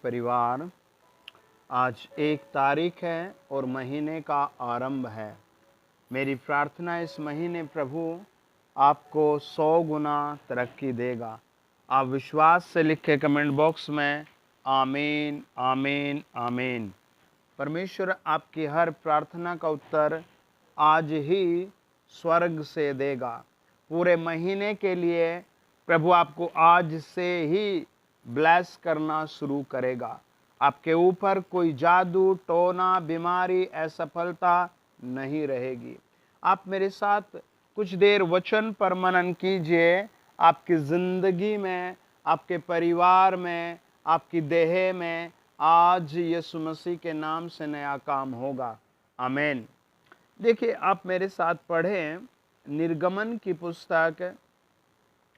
परिवार, आज 1 तारीख है और महीने का आरंभ है। मेरी प्रार्थना इस महीने प्रभु आपको 100 गुना तरक्की देगा। आप विश्वास से लिखे कमेंट बॉक्स में आमीन आमीन आमीन। परमेश्वर आपकी हर प्रार्थना का उत्तर आज ही स्वर्ग से देगा। पूरे महीने के लिए प्रभु आपको आज से ही ब्लेस करना शुरू करेगा। आपके ऊपर कोई जादू, टोना, बीमारी, असफलता नहीं रहेगी। आप मेरे साथ कुछ देर वचन पर मनन कीजिए। आपकी ज़िंदगी में, आपके परिवार में, आपकी देह में आज यीशु मसीह के नाम से नया काम होगा। आमीन। देखिए, आप मेरे साथ पढ़ें निर्गमन की पुस्तक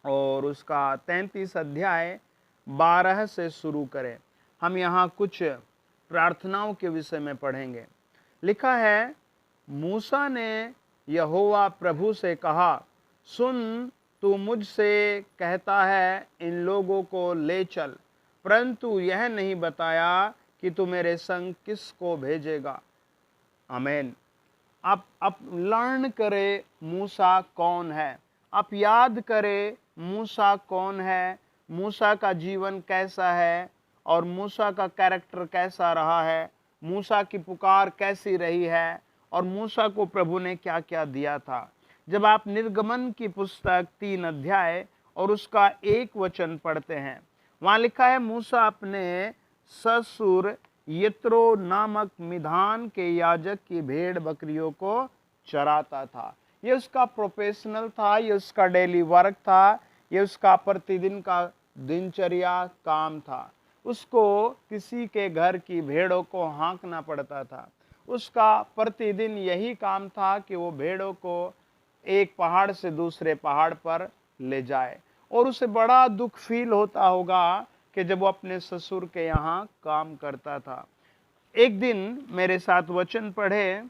और उसका 33 अध्याय 12 से शुरू करें। हम यहाँ कुछ प्रार्थनाओं के विषय में पढ़ेंगे। लिखा है, मूसा ने यहोवा प्रभु से कहा, सुन, तू मुझसे कहता है इन लोगों को ले चल, परंतु यह नहीं बताया कि तू मेरे संग किसको भेजेगा। आमीन। आप लर्न करें मूसा कौन है। आप याद करें मूसा कौन है, मूसा का जीवन कैसा है और मूसा का कैरेक्टर कैसा रहा है, मूसा की पुकार कैसी रही है और मूसा को प्रभु ने क्या क्या दिया था। जब आप निर्गमन की पुस्तक 3 अध्याय और उसका 1 वचन पढ़ते हैं, वहाँ लिखा है, मूसा अपने ससुर यत्रो नामक मिधान के याजक की भेड़ बकरियों को चराता था। ये उसका प्रोफेशनल था, ये उसका डेली वर्क था, ये उसका प्रतिदिन का दिनचर्या काम था। उसको किसी के घर की भेड़ों को हाँकना पड़ता था। उसका प्रतिदिन यही काम था कि वो भेड़ों को एक पहाड़ से दूसरे पहाड़ पर ले जाए। और उसे बड़ा दुख फील होता होगा कि जब वो अपने ससुर के यहाँ काम करता था। एक दिन मेरे साथ वचन पढ़े,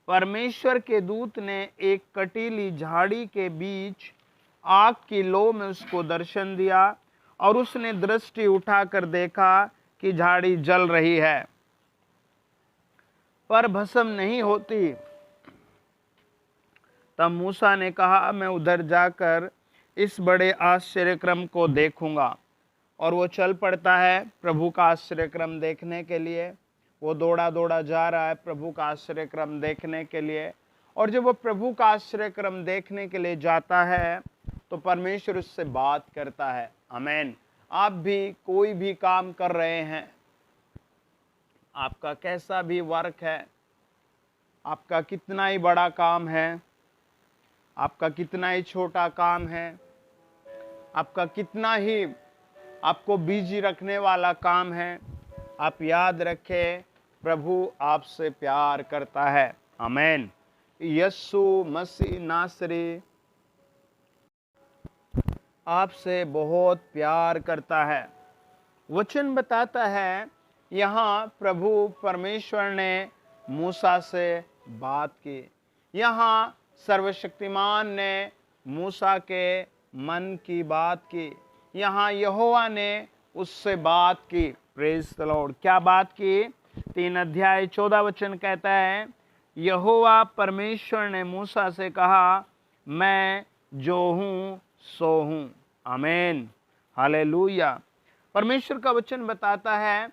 परमेश्वर के दूत ने एक कटीली झाड़ी के बीच आग की लो में उसको दर्शन दिया और उसने दृष्टि उठाकर देखा कि झाड़ी जल रही है पर भस्म नहीं होती। तब मूसा ने कहा, मैं उधर जाकर इस बड़े आश्चर्यक्रम को देखूंगा। और वो चल पड़ता है प्रभु का आश्चर्यक्रम देखने के लिए। वो दौड़ा दौड़ा जा रहा है प्रभु का आश्चर्यक्रम देखने के लिए। और जब वो प्रभु का आश्चर्यक्रम देखने के लिए जाता है तो परमेश्वर उससे बात करता है। आमीन। आप भी कोई भी काम कर रहे हैं, आपका कैसा भी वर्क है, आपका कितना ही बड़ा काम है, आपका कितना ही छोटा काम है, आपका कितना ही आपको बिजी रखने वाला काम है, आप याद रखें प्रभु आपसे प्यार करता है। आमीन। यीशु मसीह नासरी आपसे बहुत प्यार करता है। वचन बताता है, यहाँ प्रभु परमेश्वर ने मूसा से बात की। यहाँ सर्वशक्तिमान ने मूसा के मन की बात की। यहाँ यहोवा ने उससे बात की। Praise the Lord. क्या बात की? 3 अध्याय 14 वचन कहता है, यहोवा परमेश्वर ने मूसा से कहा, मैं जो हूँ सो हूँ। आमीन। हालेलुया। परमेश्वर का वचन बताता है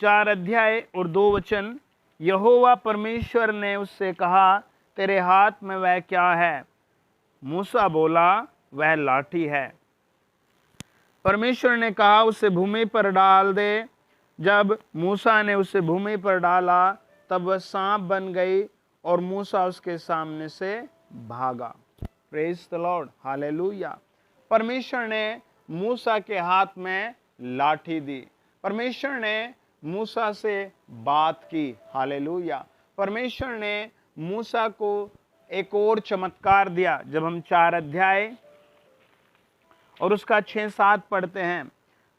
4 अध्याय और 2 वचन, यहोवा परमेश्वर ने उससे कहा, तेरे हाथ में वह क्या है? मूसा बोला, वह लाठी है। परमेश्वर ने कहा, उसे भूमि पर डाल दे। जब मूसा ने उसे भूमि पर डाला तब वह सांप बन गई और मूसा उसके सामने से भागा। Praise the Lord. हालेलुया। परमेश्वर ने मूसा के हाथ में लाठी दी। परमेश्वर ने मूसा से बात की। हालेलुया। परमेश्वर ने मूसा को एक और चमत्कार दिया। जब हम 4 अध्याय और उसका 6-7 पढ़ते हैं,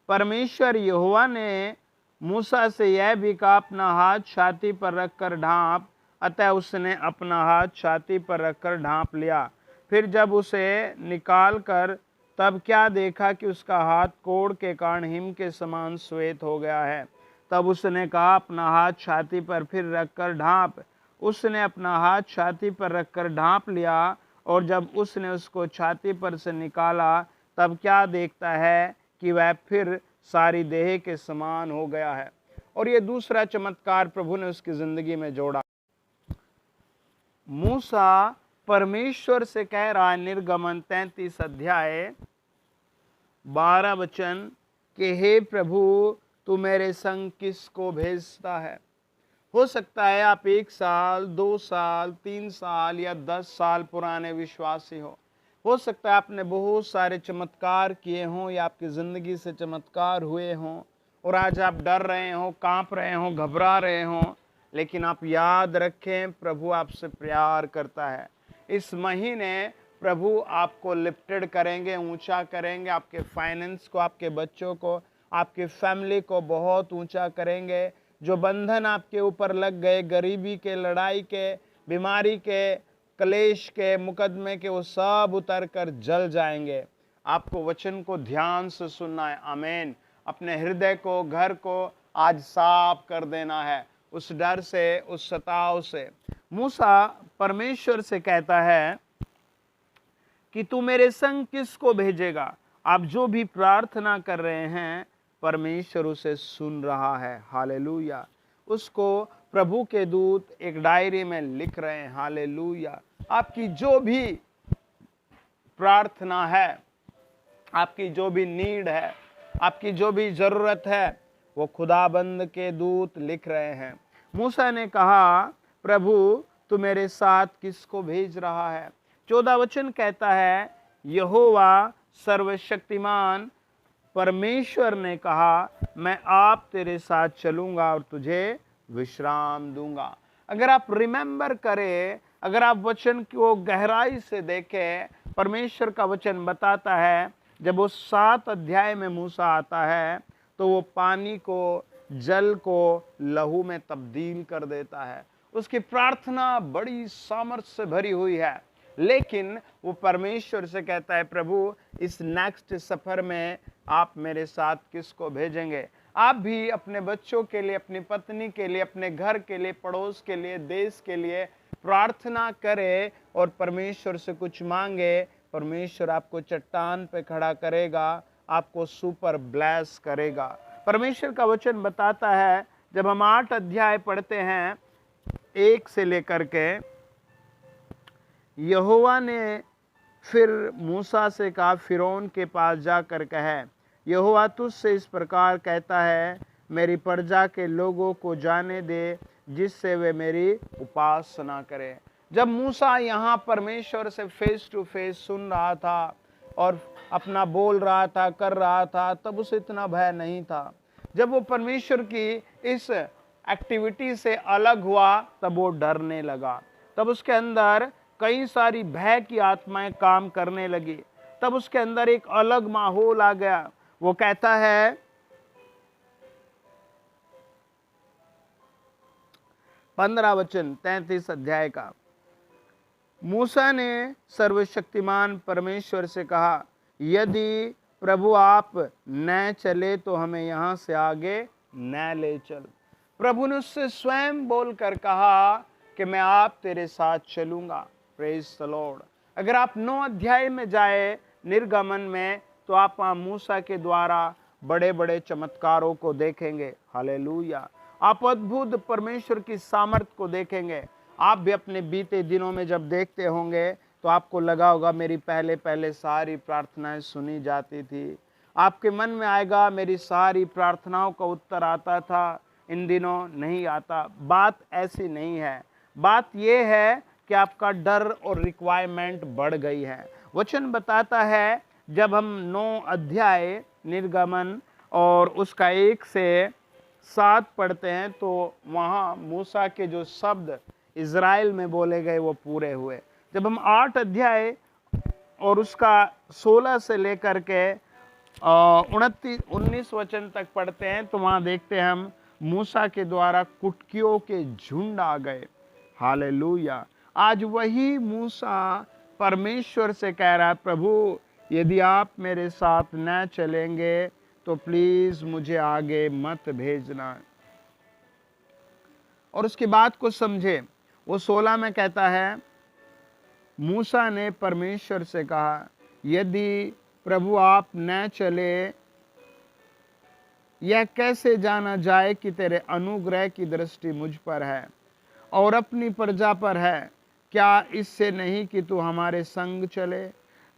परमेश्वर यहोवा ने मूसा से यह भी कहा, अपना हाथ छाती पर रखकर ढांप। अतः उसने अपना हाथ छाती पर रखकर ढांप लिया। फिर जब उसे निकाल कर तब क्या देखा कि उसका हाथ कोढ़ के कारण हिम के समान श्वेत हो गया है। तब उसने कहा, अपना हाथ छाती पर फिर रखकर ढांप। उसने अपना हाथ छाती पर रखकर ढांप लिया, और जब उसने उसको छाती पर से निकाला, तब क्या देखता है कि वह फिर सारी देह के समान हो गया है। और ये दूसरा चमत्कार प्रभु ने उसकी जिंदगी में जोड़ा। मूसा परमेश्वर से कह रहा है, निर्गमन 33 अध्याय 12 वचन, कि हे प्रभु, तू मेरे संग किसको भेजता है। हो सकता है आप 1 साल, 2 साल, 3 साल या 10 साल पुराने विश्वासी हो सकता है आपने बहुत सारे चमत्कार किए हों या आपकी ज़िंदगी से चमत्कार हुए हों, और आज आप डर रहे हो, कांप रहे हो, घबरा रहे हो। लेकिन आप याद रखें, प्रभु आपसे प्यार करता है। इस महीने प्रभु आपको लिफ्टेड करेंगे, ऊंचा करेंगे, आपके फाइनेंस को, आपके बच्चों को, आपकी फैमिली को बहुत ऊंचा करेंगे। जो बंधन आपके ऊपर लग गए, गरीबी के, लड़ाई के, बीमारी के, कलेश के, मुकदमे के, वो सब उतर कर जल जाएंगे। आपको वचन को ध्यान से सुनना है। आमीन। अपने हृदय को, घर को आज साफ कर देना है उस डर से, उस सताव से। मूसा परमेश्वर से कहता है कि तू मेरे संग किसको भेजेगा। आप जो भी प्रार्थना कर रहे हैं, परमेश्वर उसे सुन रहा है। हालेलुया। उसको प्रभु के दूत एक डायरी में लिख रहे हैं। हालेलुया। आपकी जो भी प्रार्थना है, आपकी जो भी नीड है, आपकी जो भी जरूरत है, वो खुदाबंद के दूत लिख रहे हैं। मूसा ने कहा, प्रभु तू मेरे साथ किसको भेज रहा है। 14 वचन कहता है, यहोवा सर्वशक्तिमान परमेश्वर ने कहा, मैं आप तेरे साथ चलूंगा और तुझे विश्राम दूंगा। अगर आप रिमेंबर करें, अगर आप वचन को गहराई से देखें, परमेश्वर का वचन बताता है, जब वो 7 अध्याय में मूसा आता है तो वो पानी को, जल को लहू में तब्दील कर देता है। उसकी प्रार्थना बड़ी सामर्थ्य से भरी हुई है, लेकिन वो परमेश्वर से कहता है, प्रभु इस नेक्स्ट सफर में आप मेरे साथ किसको भेजेंगे। आप भी अपने बच्चों के लिए, अपनी पत्नी के लिए, अपने घर के लिए, पड़ोस के लिए, देश के लिए प्रार्थना करें और परमेश्वर से कुछ मांगे। परमेश्वर आपको चट्टान पे खड़ा करेगा, आपको सुपर ब्लेस करेगा। परमेश्वर का वचन बताता है, जब हम 8 अध्याय पढ़ते हैं 1 से लेकर के, यहोवा ने फिर मूसा से कहा, फिरौन के पास जाकर कहे, यहोवा तुझसे इस प्रकार कहता है, मेरी प्रजा के लोगों को जाने दे, जिससे वे मेरी उपासना करें। जब मूसा यहाँ परमेश्वर से फेस टू फेस सुन रहा था और अपना बोल रहा था, कर रहा था, तब उसे इतना भय नहीं था। जब वो परमेश्वर की इस एक्टिविटी से अलग हुआ, तब वो डरने लगा। तब उसके अंदर कई सारी भय की आत्माएं काम करने लगी। तब उसके अंदर एक अलग माहौल आ गया। वो कहता है, 15 वचन 33 अध्याय का, मूसा ने सर्वशक्तिमान परमेश्वर से कहा, यदि प्रभु आप न चले तो हमें यहाँ से आगे न ले चल। प्रभु ने उससे स्वयं बोलकर कहा कि मैं आप तेरे साथ चलूंगा। Praise the Lord. अगर आप 9 अध्याय में जाए निर्गमन में, तो आप वहाँ मूसा के द्वारा बड़े बड़े चमत्कारों को देखेंगे। हालेलुया। आप अद्भुत परमेश्वर की सामर्थ्य को देखेंगे। आप भी अपने बीते दिनों में जब देखते होंगे तो आपको लगा होगा, मेरी पहले पहले सारी प्रार्थनाएं सुनी जाती थी। आपके मन में आएगा, मेरी सारी प्रार्थनाओं का उत्तर आता था, इन दिनों नहीं आता। बात ऐसी नहीं है। बात यह है कि आपका डर और रिक्वायरमेंट बढ़ गई है। वचन बताता है, जब हम 9 अध्याय निर्गमन और उसका 1 से 7 पढ़ते हैं, तो वहाँ मूसा के जो शब्द इज़राइल में बोले गए वो पूरे हुए। जब हम 8 अध्याय और उसका 16 से लेकर के 19 वचन तक पढ़ते हैं, तो वहाँ देखते हैं हम मूसा के द्वारा कुटकियों के झुंड आ गए। हालेलुया। आज वही मूसा परमेश्वर से कह रहा है, प्रभु यदि आप मेरे साथ न चलेंगे तो प्लीज़ मुझे आगे मत भेजना। और उसकी बात को समझे। वो 16 में कहता है, मूसा ने परमेश्वर से कहा, यदि प्रभु आप न चले, यह कैसे जाना जाए कि तेरे अनुग्रह की दृष्टि मुझ पर है और अपनी प्रजा पर है? क्या इससे नहीं कि तू हमारे संग चले,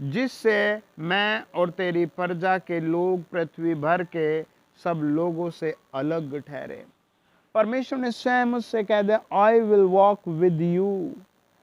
जिससे मैं और तेरी प्रजा के लोग पृथ्वी भर के सब लोगों से अलग ठहरे। परमेश्वर ने स्वयं उससे कह दिया, I will walk with you.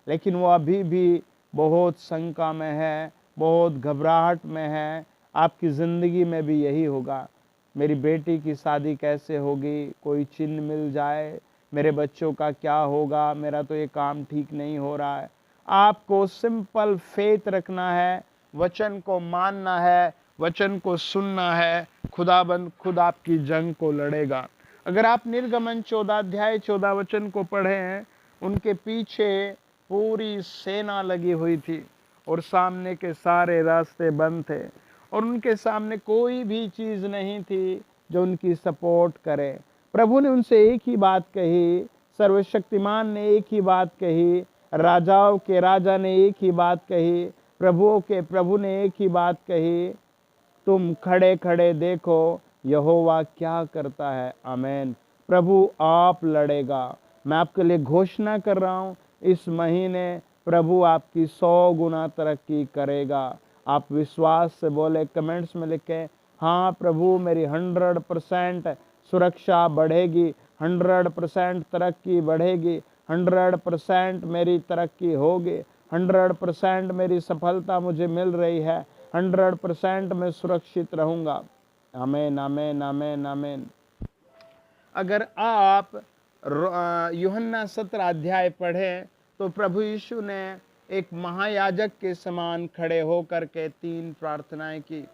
लेकिन वो अभी भी बहुत शंका में है, बहुत घबराहट में है। आपकी ज़िंदगी में भी यही होगा। मेरी बेटी की शादी कैसे होगी, कोई चिन्ह मिल जाए, मेरे बच्चों का क्या होगा, मेरा तो ये काम ठीक नहीं हो रहा है। आपको सिंपल फेथ रखना है, वचन को मानना है, वचन को सुनना है। खुदाबंद खुद आपकी जंग को लड़ेगा। अगर आप निर्गमन 14 अध्याय 14 वचन को पढ़े हैं, उनके पीछे पूरी सेना लगी हुई थी और सामने के सारे रास्ते बंद थे और उनके सामने कोई भी चीज़ नहीं थी जो उनकी सपोर्ट करे। प्रभु ने उनसे एक ही बात कही, सर्वशक्तिमान ने एक ही बात कही, राजाओं के राजा ने एक ही बात कही, प्रभुओं के प्रभु ने एक ही बात कही, तुम खड़े खड़े देखो यहोवा क्या करता है। आमीन। प्रभु आप लड़ेगा। मैं आपके लिए घोषणा कर रहा हूँ, इस महीने प्रभु आपकी 100 गुना तरक्की करेगा। आप विश्वास से बोले, कमेंट्स में लिखें, हाँ प्रभु मेरी 100% सुरक्षा बढ़ेगी, 100% तरक्की बढ़ेगी, 100% मेरी तरक्की होगी, 100% मेरी सफलता मुझे मिल रही है, 100% मैं सुरक्षित रहूँगा। आमीन, आमीन, आमीन, आमीन। अगर आप यूहन्ना 17 अध्याय पढ़ें तो प्रभु यीशु ने एक महायाजक के समान खड़े होकर के 3 प्रार्थनाएं की।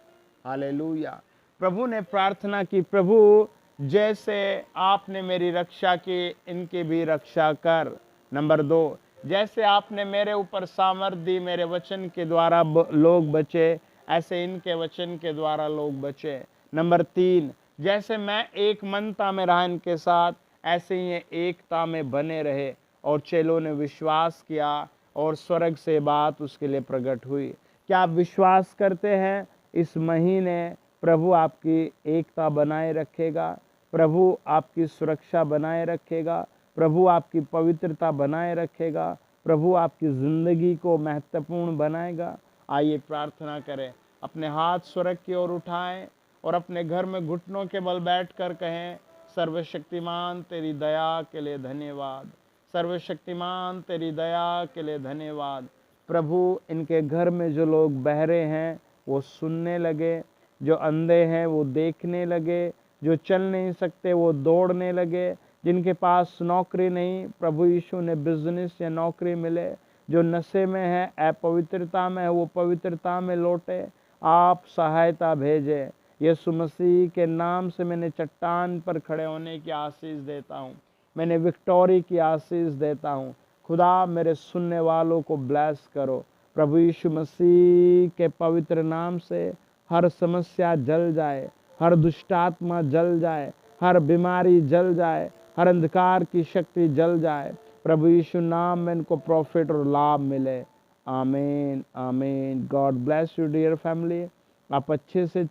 हालेलुया। प्रभु ने प्रार्थना की, प्रभु जैसे आपने मेरी रक्षा की, इनकी भी रक्षा कर। नंबर 2, जैसे आपने मेरे ऊपर सामर्थ्य दी, मेरे वचन के द्वारा लोग बचे, ऐसे इनके वचन के द्वारा लोग बचे। नंबर 3, जैसे मैं एक मनता में रहा इनके साथ, ऐसे ही ये एकता में बने रहे। और चेलों ने विश्वास किया और स्वर्ग से बात उसके लिए प्रकट हुई। क्या आप विश्वास करते हैं इस महीने प्रभु आपकी एकता बनाए रखेगा, प्रभु आपकी सुरक्षा बनाए रखेगा, प्रभु आपकी पवित्रता बनाए रखेगा, प्रभु आपकी ज़िंदगी को महत्वपूर्ण बनाएगा? आइए प्रार्थना करें। अपने हाथ स्वर्ग की ओर उठाएं और अपने घर में घुटनों के बल बैठकर कहें, सर्वशक्तिमान तेरी दया के लिए धन्यवाद, सर्वशक्तिमान तेरी दया के लिए धन्यवाद। प्रभु इनके घर में जो लोग बहरे हैं वो सुनने लगे, जो अंधे हैं वो देखने लगे, जो चल नहीं सकते वो दौड़ने लगे, जिनके पास नौकरी नहीं, प्रभु यीशु ने बिजनेस या नौकरी मिले, जो नशे में है, अपवित्रता में है, वो पवित्रता में लौटे। आप सहायता भेजें। यीशु मसीह के नाम से मैंने चट्टान पर खड़े होने की आशीष देता हूँ, मैंने विक्टोरी की आशीष देता हूँ। खुदा मेरे सुनने वालों को ब्लेस करो। प्रभु यीशु मसीह के पवित्र नाम से हर समस्या जल जाए, हर दुष्टात्मा जल जाए, हर बीमारी जल जाए, हर अंधकार की शक्ति जल जाए। प्रभु यीशु नाम में इनको प्रॉफिट और लाभ मिले। आमीन, आमीन। God bless you dear family. आप अच्छे से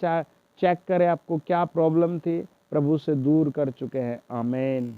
चेक करें आपको क्या प्रॉब्लम थी, प्रभु से दूर कर चुके हैं। आमीन।